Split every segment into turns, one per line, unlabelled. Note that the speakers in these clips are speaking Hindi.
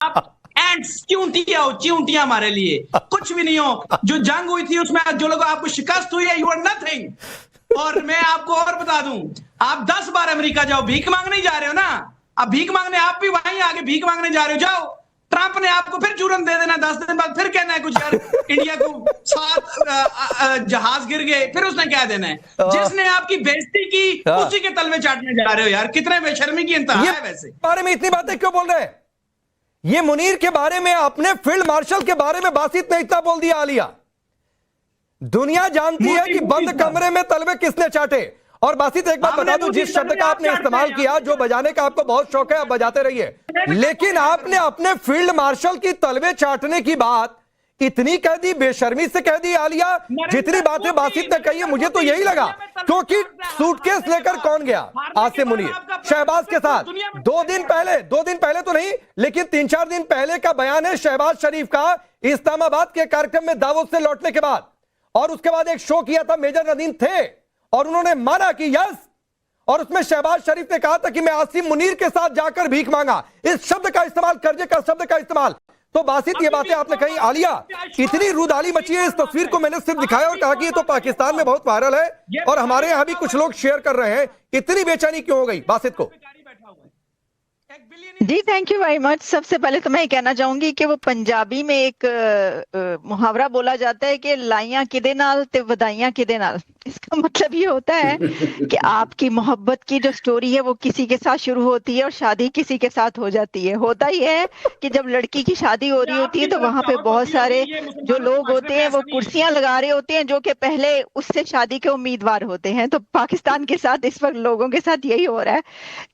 आप एंड्स च्यूंटियां हो, च्यूंटियां हमारे लिए कुछ भी नहीं हो। जो जंग हुई थी उसमें जो लोग आपको शिकस्त हुई है, यू आर नथिंग। और मैं आपको और बता दूं, आप 10 बार अमेरिका जाओ, भीख मांगने ही जा रहे हो ना। अब भीख मांगने आप भी वहीं आगे भीख मांगने जा रहे हो, जाओ। ट्रंप ने आपको फिर चूरन दे देना, 10 दिन बाद फिर कहना है कुछ, यार इंडिया को 7 जहाज गिर गए, फिर उसने क्या देना है। जिसने आपकी बेइज्जती की उसी के तलवे चाटने जा रहे हो यार। कितने बेशर्मी की इंतहा है वैसे।
बारे में इतनी बातें क्यों बोल रहे हैं? ये मुनीर के बारे में, अपने फील्ड मार्शल के बारे में बासित ने इतना बोल दिया आलिया। दुनिया जानती है कि बंद कमरे में तलवे किसने चाटे। और बासित एक बात बता दूं, जिस शब्द का आपने इस्तेमाल किया, जो बजाने का आपको बहुत शौक है, आप बजाते रहिए, लेकिन आपने अपने फील्ड मार्शल की तलवे चाटने की बात इतनी कह दी, बेशर्मी से कह दी आलिया। जितनी बातें बासित ने कही है, मुझे तो यही लगा, क्योंकि सूटकेस लेकर कौन गया आसिम मुनीर शहबाज के साथ? 2 दिन पहले तो नहीं, लेकिन 3-4 दिन पहले का बयान है शहबाज शरीफ का, इस्लामाबाद के कार्यक्रम में दावोस से लौटने के बाद। और उसके बाद एक शो किया था, मेजर नदीम थे और उन्होंने माना कि यस, और उसमें शहबाज शरीफ ने कहा था कि मैं आसिम मुनीर के साथ जाकर भीख मांगा। इस शब्द का इस्तेमाल, कर्जे का शब्द का इस्तेमाल। तो बासित, ये बातें आपने कही आलिया, इतनी रुदाली मची है। इस तस्वीर को मैंने सिर्फ दिखाया और कहा कि ये तो पाकिस्तान में बहुत वायरल है और हमारे यहां भी कुछ लोग शेयर कर रहे हैं। इतनी बेचैनी क्यों हो गई बासित को?
जी थैंक यू वेरी मच। सबसे पहले तो मैं ये कहना चाहूंगी कि वो पंजाबी में एक मुहावरा बोला जाता है कि लाइयां किदे नाल ते वधाइयां किदे नाल। इसका मतलब ये होता है कि आपकी मोहब्बत की जो स्टोरी है वो किसी के साथ शुरू होती है और शादी किसी के साथ हो जाती है। होता ही है कि जब लड़की की शादी हो रही होती है तो वहां पे बहुत सारे जो लोग होते हैं वो कुर्सियां लगा रहे होते हैं, जो कि पहले उससे शादी के उम्मीदवार होते हैं। तो पाकिस्तान के साथ इस वक्त लोगों के साथ यही हो रहा है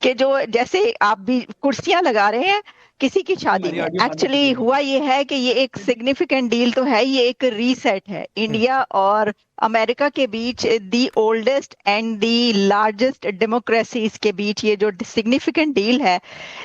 कि जो जैसे आप भी कुर्सियां लगा रहे हैं किसी की शादी में। एक्चुअली हुआ ये है कि ये एक सिग्निफिकेंट डील तो है, ये एक रीसेट है इंडिया और अमेरिका के बीच, the oldest and the largest democracies के बीच ये जो सिग्निफिकेंट डील है,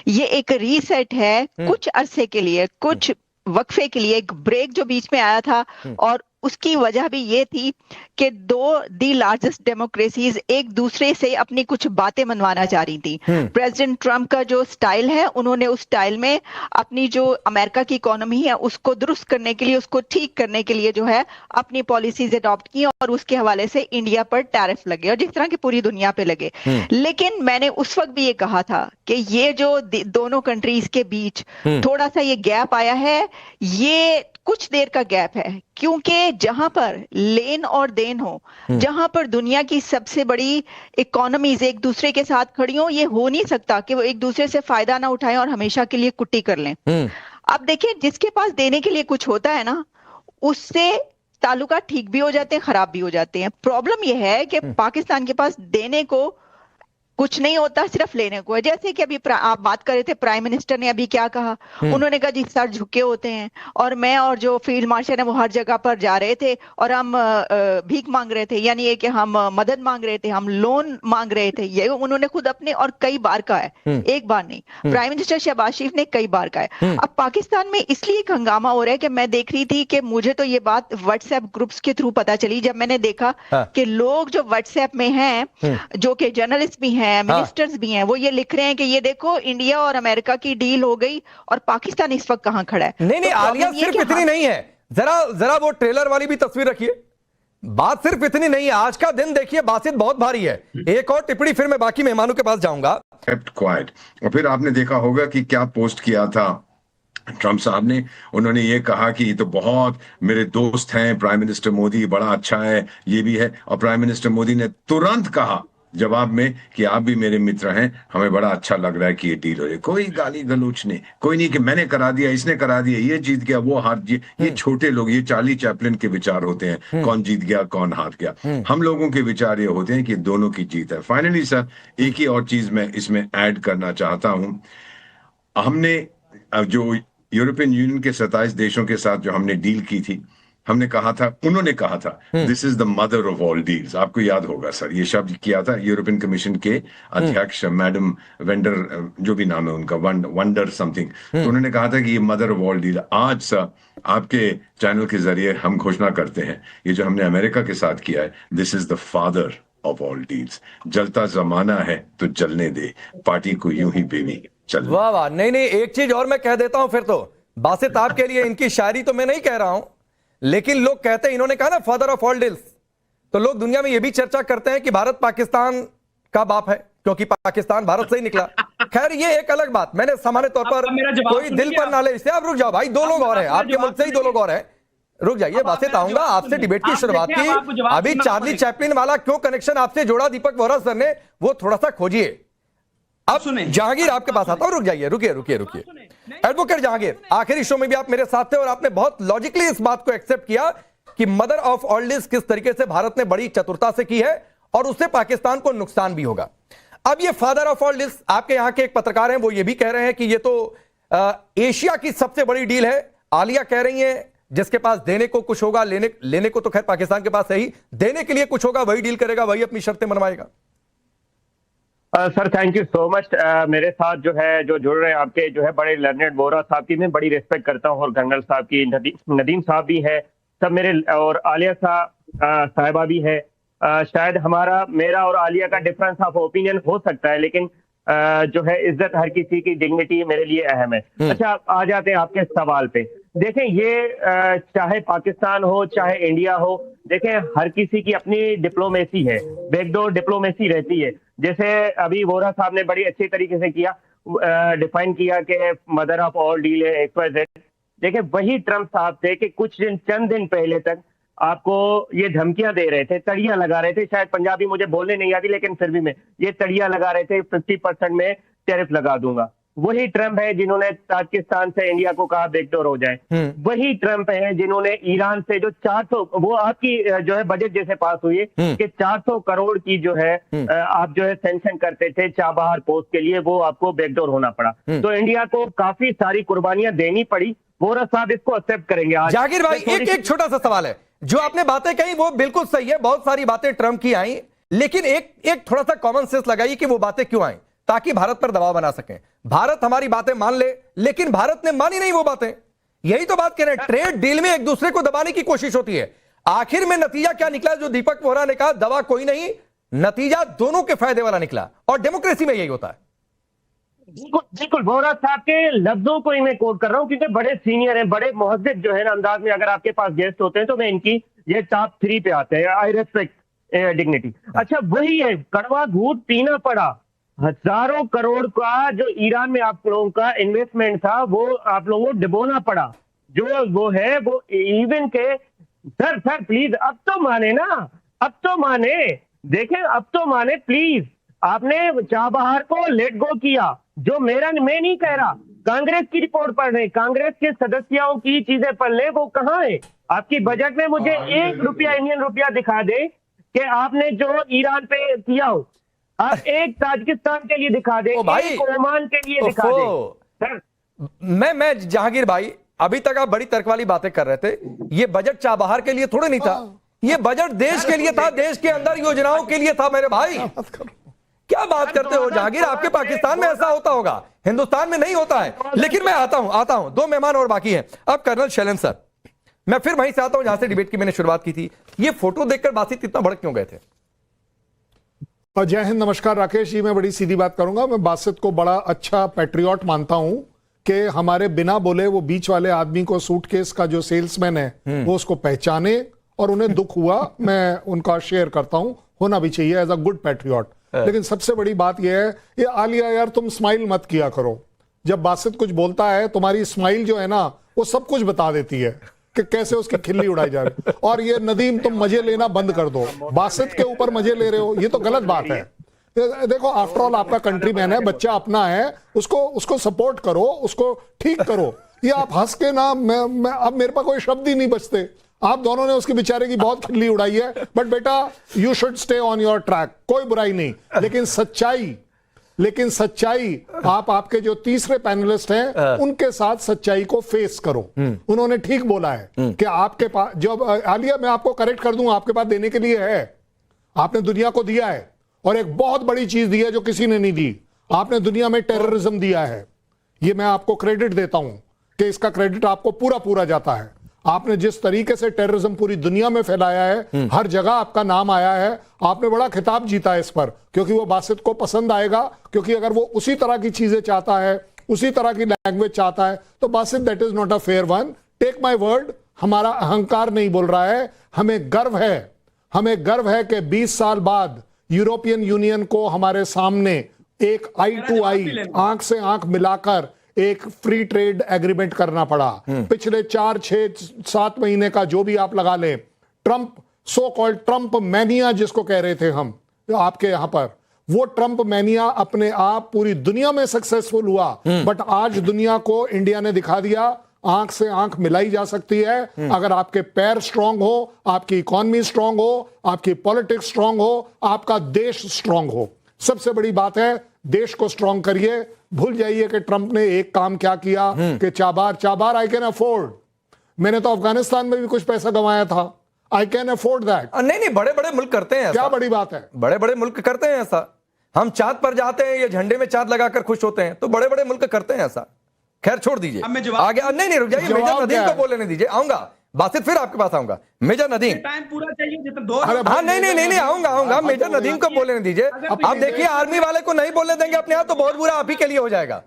ये एक रीसेट है कुछ अरसे के लिए, कुछ वक्फे के लिए, एक ब्रेक जो बीच में आया था। और उसकी वजह भी ये थी कि दी लार्जेस्ट डेमोक्रेसीज एक दूसरे से अपनी कुछ बातें मनवाना चाह रही थी। प्रेसिडेंट ट्रंप का जो स्टाइल है, उन्होंने उस स्टाइल में अपनी जो अमेरिका की इकोनॉमी है उसको दुरुस्त करने के लिए, उसको ठीक करने के लिए जो है अपनी पॉलिसीज अडॉप्ट की और उसके हवाले से इंडिया पर टैरिफ लगे और जिस तरह की पूरी दुनिया पे लगे। लेकिन मैंने उस वक्त भी ये कहा था कि ये जो दोनों कंट्रीज के बीच थोड़ा सा ये गैप आया है, ये कुछ देर का गैप है, क्योंकि जहां पर लेन और देन हो, जहां पर दुनिया की सबसे बड़ी इकोनॉमीज एक दूसरे के साथ खड़ी हो, ये हो नहीं सकता कि वो एक दूसरे से फायदा ना उठाएं और हमेशा के लिए कुट्टी कर लें। अब देखिए, जिसके पास देने के लिए कुछ होता है ना, उससे ताल्लुकात ठीक भी हो जाते हैं, खराब भी हो जाते हैं। प्रॉब्लम यह है कि पाकिस्तान के पास देने को कुछ नहीं होता, सिर्फ लेने को है। जैसे कि अभी आप बात कर रहे थे, प्राइम मिनिस्टर ने अभी क्या कहा, उन्होंने कहा जी सर झुके होते हैं, और मैं और जो फील्ड मार्शल है वो हर जगह पर जा रहे थे और हम भीख मांग रहे थे, यानी ये कि हम मदद मांग रहे थे, हम लोन मांग रहे थे। ये उन्होंने खुद अपने, और कई बार का है, एक बार नहीं, प्राइम मिनिस्टर शहबाज शरीफ ने कई बार का है। अब पाकिस्तान में इसलिए एक हंगामा हो रहा है कि मैं देख रही थी कि मुझे तो ये बात व्हाट्सएप ग्रुप्स के थ्रू पता चली, जब मैंने देखा कि लोग जो व्हाट्सएप में हैं, जो कि जर्नलिस्ट भी हैं, मिनिस्टर्स भी हैं, वो ये लिख रहे हैं कि ये देखो इंडिया और अमेरिका की डील हो गई और पाकिस्तान इस वक्त कहां खड़ा है।
नहीं, आलिया सिर्फ इतनी नहीं है, जरा वो ट्रेलर वाली भी तस्वीर रखिए। बात सिर्फ इतनी नहीं है, आज का दिन देखिए बासित बहुत भारी है। एक और टिप्पणी, फिर मैं बाकी मेहमानों के पास जाऊंगा।
Kept quite. और फिर आपने देखा होगा कि क्या पोस्ट किया था ट्रंप साहब ने। उन्होंने ये कहा कि ये तो बहुत मेरे दोस्त हैं, प्राइम मिनिस्टर मोदी बड़ा अच्छा है, ये भी है। और प्राइम मिनिस्टर मोदी ने तुरंत कहा जवाब में कि आप भी मेरे मित्र हैं, हमें बड़ा अच्छा लग रहा है कि ये डील हो रही है। कोई गाली गलोच नहीं, कोई नहीं कि मैंने करा दिया, इसने करा दिया, ये जीत गया, वो हार गया। ये छोटे लोग, ये चार्ली चैपलिन के विचार होते हैं, कौन जीत गया कौन हार गया। हम लोगों के विचार ये होते हैं कि दोनों की जीत है। फाइनली सर, एक ही और चीज मैं इसमें ऐड करना चाहता हूं। हमने जो यूरोपियन यूनियन के 27 देशों के साथ जो हमने डील की थी, हमने कहा था, उन्होंने कहा था, this is the mother of all deals. आपको याद होगा सर, ये शब्द किया था यूरोपियन कमीशन के अध्यक्ष मैडम वेंडर, जो भी नाम है उनका, वंडर समथिंग। तो उन्होंने कहा था कि ये मदर ऑफ ऑल डील। आज सर आपके चैनल के जरिए हम घोषणा करते हैं, ये जो हमने अमेरिका के साथ किया है, this is the father of all deals. जलता जमाना है तो जलने दे, पार्टी को यूं ही बेबी चल।
वाह वाह, नहीं नहीं, एक चीज और मैं कह देता हूं फिर तो, बासित आपके लिए इनकी शायरी तो मैं नहीं कह रहा हूं, लेकिन लोग कहते हैं, इन्होंने कहा ना फादर ऑफ ऑल डील्स, तो लोग दुनिया में यह भी चर्चा करते हैं कि भारत पाकिस्तान का बाप है, क्योंकि पाकिस्तान भारत से ही निकला। खैर ये एक अलग बात, मैंने सामान्य तौर पर कोई दिल पर ना ले इसे। आप रुक जाओ भाई, दो लोग और हैं आपके मुल्क से ही, दो लोग और हैं, रुक जाइए। बासित आऊंगा, आपसे डिबेट की शुरुआत की। अभी चार्ली चैपलिन वाला क्यों कनेक्शन आपसे जोड़ा दीपक वोरा सर ने, वो थोड़ा सा खोजिए। अब जहांगीर आपके पास आता हूं, रुक जाइए, रुकिए रुकिए रुकिए। एडवोकेट जहांगीर, आखिरी शो में भी आप मेरे साथ थे और आपने बहुत लॉजिकली इस बात को एक्सेप्ट किया कि मदर ऑफ ऑल डील्स किस तरीके से भारत ने बड़ी चतुरता से की है और उससे पाकिस्तान को नुकसान भी होगा। अब ये फादर ऑफ ऑल डील्स, आपके यहां के एक पत्रकार हैं, वो ये भी कह रहे हैं कि ये तो एशिया की सबसे बड़ी डील है। आलिया कह रही है जिसके पास देने को कुछ होगा, लेने को तो खैर पाकिस्तान के पास है ही, देने के लिए कुछ होगा वही डील करेगा, वही अपनी शर्तें मनवाएगा।
Sir thank you so much. मेरे साथ जो है जो जुड़ रहे हैं आपके जो है बड़े लर्नेड वोरा साहब की मैं बड़ी रिस्पेक्ट करता हूं, और कर्नल साहब की, नदीम साहब भी है, सब मेरे, और आलिया साहिबा भी है। शायद मेरा और आलिया का डिफरेंस ऑफ ओपिनियन हो सकता है, लेकिन जो है इज्जत हर किसी की, डिग्निटी मेरे लिए अहम है। अच्छा, आ जाते हैं आपके सवाल पे। देखें ये चाहे पाकिस्तान हो चाहे इंडिया हो, देखें हर किसी की अपनी डिप्लोमेसी है, बैकडोर डिप्लोमेसी रहती है। जैसे अभी वोरा साहब ने बड़ी अच्छी तरीके से किया, डिफाइन किया कि मदर ऑफ ऑल डील है XYZ। देखें वही ट्रम्प साहब थे कि चंद दिन पहले तक आपको ये धमकियां दे रहे थे, तड़ियां लगा रहे थे, शायद पंजाबी मुझे बोलने नहीं आती लेकिन फिर भी मैं ये तड़ियां लगा रहे थे 50% में टैरिफ लगा दूंगा। वही ट्रम्प है जिन्होंने पाकिस्तान से इंडिया को कहा बैकडोर हो जाए। वही ट्रम्प है जिन्होंने ईरान से जो 400, वो आपकी जो है बजट जैसे पास हुई है कि 400 करोड़ की जो है आप जो है सैंक्शन करते थे चाबहार पोस्ट के लिए, वो आपको बैकडोर होना पड़ा। तो इंडिया को काफी सारी कुर्बानियां देनी पड़ी। वोरा साहब इसको एक्सेप्ट करेंगे। आज
जाकिर भाई एक छोटा सा सवाल है, जो आपने बातें कही वो बिल्कुल सही है, बहुत सारी बातें ट्रम्प की आई, लेकिन एक थोड़ा सा कॉमन सेंस लगाइए कि वो बातें क्यों आई, ताकि भारत पर दबाव बना सकें। भारत हमारी बातें मान ले, लेकिन भारत ने मानी नहीं वो बातें। यही तो बात कह रहे हैं, ट्रेड डील में एक दूसरे को दबाने की कोशिश होती है। आखिर में नतीजा क्या निकला, जो दीपक वोरा ने कहा, दवा कोई नहीं, नतीजा दोनों के फायदे वाला निकला, और डेमोक्रेसी में यही होता है।
बिल्कुल वोरा साहब के लफ्जों को ही मैं कोट कर रहा हूं, क्योंकि बड़े सीनियर हैं, बड़े मुहज्जिब जो है ना अंदाज में, अगर आपके पास गेस्ट होते हैं तो मैं इनकी ये टॉप 3 पे आते हैं। आई रेस्पेक्ट डिग्निटी। अच्छा, वही है, कड़वा घूंट पीना पड़ा। हजारों करोड़ का जो ईरान में आप लोगों का इन्वेस्टमेंट था, वो आप लोगों को डुबोना पड़ा। जो वो है वो इवन के सर प्लीज अब तो माने ना, अब तो माने, देखें अब तो माने प्लीज। आपने चाबहार को लेट गो किया, जो मैं नहीं कह रहा, कांग्रेस की रिपोर्ट पढ़ रहे, कांग्रेस के सदस्यों की चीजें पढ़ ले, वो कहां है आपकी बजट में? मुझे 1 रुपया इंडियन रुपया दिखा दे कि आपने जो ईरान पे किया हो। आप एक ताजिकिस्तान के लिए दिखा दे, एक ओमान के लिए दिखा दे। सर
मैं जहांगीर भाई, अभी तक आप बड़ी तर्क वाली बातें कर रहे थे। ये बजट चाबहार के लिए थोड़े नहीं था, ये बजट देश के लिए था, देश के अंदर योजनाओं के लिए था मेरे भाई। क्या बात करते हो जहांगीर, आपके पाकिस्तान में ऐसा होता होगा, हिंदुस्तान में नहीं होता है। लेकिन मैं आता हूं, 2 मेहमान और बाकी हैं। अब कर्नल शैलेंद्र सर, मैं फिर वहीं से आता हूं जहां से डिबेट की मैंने शुरुआत की थी। ये फोटो देखकर बासित इतना भड़क क्यों गए थे?
जय हिंद, नमस्कार राकेश जी। मैं बड़ी सीधी बात करूंगा, मैं बासित को बड़ा अच्छा पैट्रियट मानता हूं कि हमारे बिना बोले वो बीच वाले आदमी को, सूटकेस का जो सेल्समैन है, वो उसको पहचाने और उन्हें दुख हुआ, मैं उनका शेयर करता हूं, होना भी चाहिए एज अ गुड पैट्रियट। लेकिन सबसे बड़ी बात यह है, ये आलिया यार तुम स्माइल मत किया करो। जब बासित कुछ बोलता है, तुम्हारी स्माइल जो है ना वो सब कुछ बता देती है कि कैसे उसकी खिल्ली उड़ाई जा रही। और ये नदीम, तुम मजे लेना बंद कर दो, बासित के ऊपर मजे ले रहे हो, ये तो गलत बात है। देखो आफ्टर ऑल आपका कंट्रीमैन है, बच्चा अपना है, उसको सपोर्ट करो, उसको ठीक करो। ये आप हंस के ना, मैं अब मेरे पास कोई शब्द ही नहीं बचते। आप दोनों ने उसके बेचारे की बहुत खिल्ली उड़ाई है, बट बेटा you should stay on your track, कोई बुराई नहीं। लेकिन सच्चाई आपके जो तीसरे पैनलिस्ट हैं उनके साथ सच्चाई को फेस करो। उन्होंने ठीक बोला है कि आपके पास, जब आलिया मैं आपको करेक्ट कर दूं, आपके पास देने के लिए है, आपने दुनिया को दिया है, और एक बहुत बड़ी चीज दी है जो किसी ने नहीं दी, आपने दुनिया में टेररिज्म दिया है। ये मैं आपको क्रेडिट देता हूं कि इसका क्रेडिट आपको पूरा जाता है। आपने जिस तरीके से टेररिज्म पूरी दुनिया में फैलाया है, हर जगह आपका नाम आया है, आपने बड़ा खिताब जीता इस पर, क्योंकि वो बासित को पसंद आएगा, क्योंकि अगर वो उसी तरह की चीजें चाहता है, उसी तरह की लैंग्वेज चाहता है, तो Basit that is not a fair one. Take my word, हमारा अहंकार नहीं बोल रहा है, हमें गर्व है, हमें गर्व है कि 20 साल बाद यूरोपियन यूनियन को हमारे सामने एक आई टू आई, आंख से आंख मिलाकर एक फ्री ट्रेड एग्रीमेंट करना पड़ा। पिछले 4, 6, 7 महीने का जो भी आप लगा लें, Trump, so called Trump mania जिसको कह रहे थे हम आपके यहां पर, वो ट्रंप मैनिया अपने आप पूरी दुनिया में सक्सेसफुल हुआ, बट आज दुनिया को इंडिया ने दिखा दिया आंख से आंख मिलाई जा सकती है अगर आपके पैर स्ट्रांग हो, आपकी इकोनॉमी स्ट्रांग हो, आपकी पॉलिटिक्स स्ट्रांग हो, आपका देश स्ट्रांग हो। सबसे बड़ी बात है, देश को स्ट्रांग करिए। भूल जाइए कि ट्रंप ने एक काम क्या किया कि चाबार आई कैन अफोर्ड। मैंने तो अफगानिस्तान में भी कुछ पैसा गंवाया था, आई कैन अफोर्ड दैट।
नहीं, बड़े बड़े मुल्क करते हैं ऐसा।
क्या बड़ी बात है?
बड़े बड़े मुल्क करते हैं ऐसा। हम चांद पर जाते हैं, ये झंडे में चांद लगाकर खुश होते हैं, तो बड़े बड़े मुल्क करते हैं ऐसा। खैर छोड़ दीजिए, आगे नहीं रुक जाइए, मेजर नदीम को बोलने दीजिए, आऊंगा बासित, फिर आपके पास आऊंगा। मेजर नदीम,
टाइम पूरा चाहिए जितना 2
हाँ नहीं आऊंगा मेजर नदीम को बोलने दीजिए। आप देखिए, आर्मी वाले को नहीं बोलने देंगे अपने आप, तो बहुत बुरा आप ही के लिए हो जाएगा।